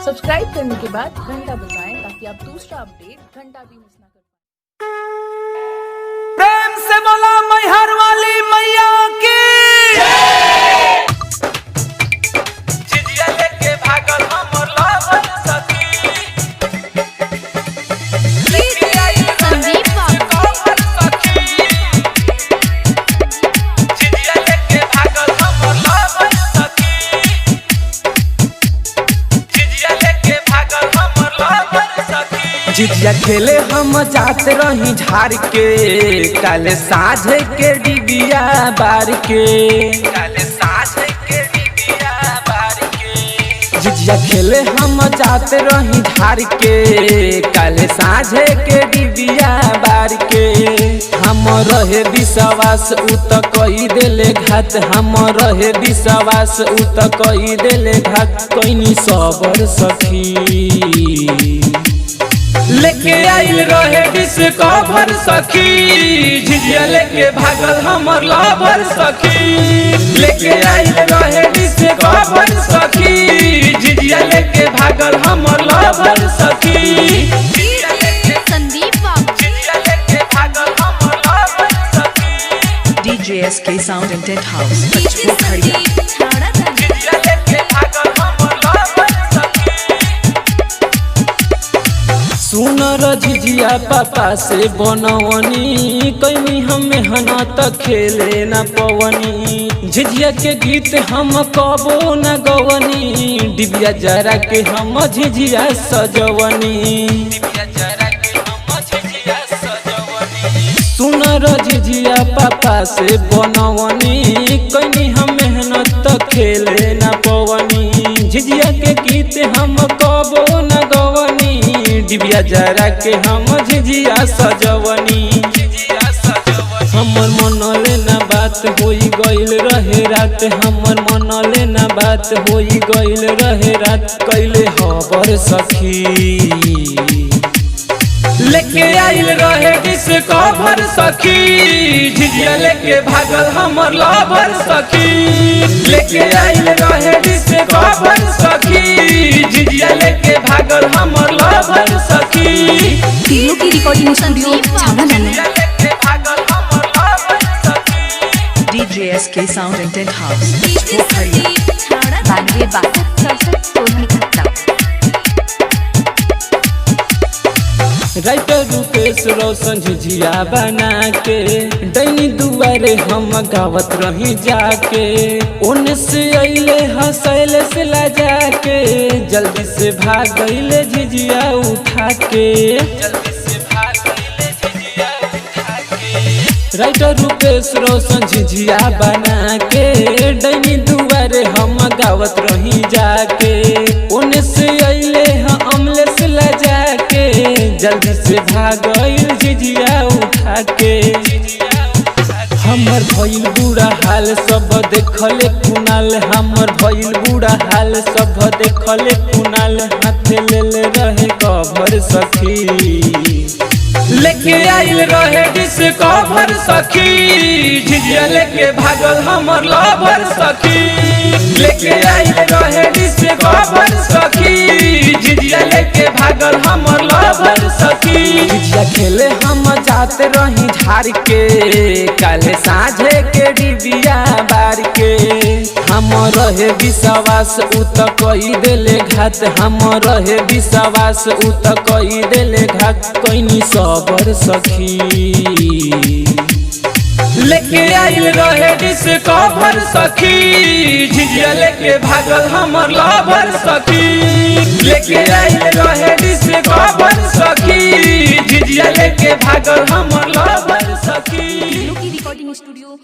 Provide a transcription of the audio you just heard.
Subscribe करने के बाद घंटा बजाएं ताकि आप दूसरा अपडेट घंटा भी मिस ना कर पाएं। प्रेम से बोला मैहर वाली मैया की झिझिया लेके भागल हमर लहर सखी लेके आई संदीप कमर सखी झिझिया लेके भागल हमर लहर सखी झिझिया लेके भागल हमर लहर सखी झिझिया खेले हम जात रही झाड़ के काले साझे के डिबिया बार के काले साझे के डिबिया बार के झिझिया खेले हम जात रही झाड़ के काले साझे के डिबिया बार के हम रहे विश्वास उ त कई देले घात हम रहे विश्वास उ त कई देले घात कोइनी सबर सखी लेके आइल रहे डिस्कवर सखी झिझिया लेके भागल हमर लवर सखी लेके आइल रहे डिस्कवर सखी झिझिया लेके भागल हमर लवर सखी संदीप झिझिया लेके भागल हमर लवर सखी DJ SK Sound and Tent House. Pachpur झिझिया लेके भागल हमर लवर सखी सुनर झिझिया पापा से बनवनी कहीं हम मेहनत खेले न पवनी झिझिया के गीत हम कबो न गवनी डिबिया जरा के हम झिझिया सजवनी सुनर झिझिया पापा से बनवनी कहीं हम मेहनत खेले न पवनी झिझिया के गीत हम कबो न गवनी डिबिया जरा के हम झिझिया सजवनी हमर मन लेना बात होई गइल रहे रात हमर मन लेना बात होई गइल रहे रात कैले खबर सखी लेके आइल रहे डिस्कवर सखी झिझिया लेके भागल हमर लवर सखी लेके आइल रहे डिस्कवर सखी झिझिया लेके भागल हमर लवर सखी तीनों की रिकॉर्डिंग स्टूडियो छाना लेके भागल हमर लवर सखी DJ SK Sound and Tent House. Pachpur 92 writer Rupesh Roshan Jhijhiya बना के दैनी दुआरे हम गावत रही जाके ओने से अइले हंसैले से ला जाके जल्दी से भाग गइले झिझिया उठा के राइटर रूपेश रोशन झिझिया बना के दैनी दुआरे हम गावत रही जाके ओने से अइले अमले से ला जाके जल्दी से भाग गइल झिझिया उठा के हमर भइल बुरा हाल सब देखले कुनाल हमर भइल बुरा हाल सब देखले कुनाल हाथ ले रहे कवर सखी लेके आइल रहे डिस्कवर सखी झिझिया लेके भागल हमर लवर सखी लेके आइल रहे डिस्कवर सखी झिझिया लेके भागल हमर लवर सखी झिझिया खेले हम जात रही झाड़ के काले साझे के डिबिया बार के हम रहे विश्वास उ त कई देले घात हम रहे विश्वास उ त कई देले घात कोइनी सबर सखी लेके आइल रहे डिस्कवर सखी झिझिया लेके भागल हमर लवर सखी लेके आइल रहे डिस्कवर सखी झिझिया लेके भागल हमर लवर सखी तीनों की रिकॉर्डिंग स्टूडियो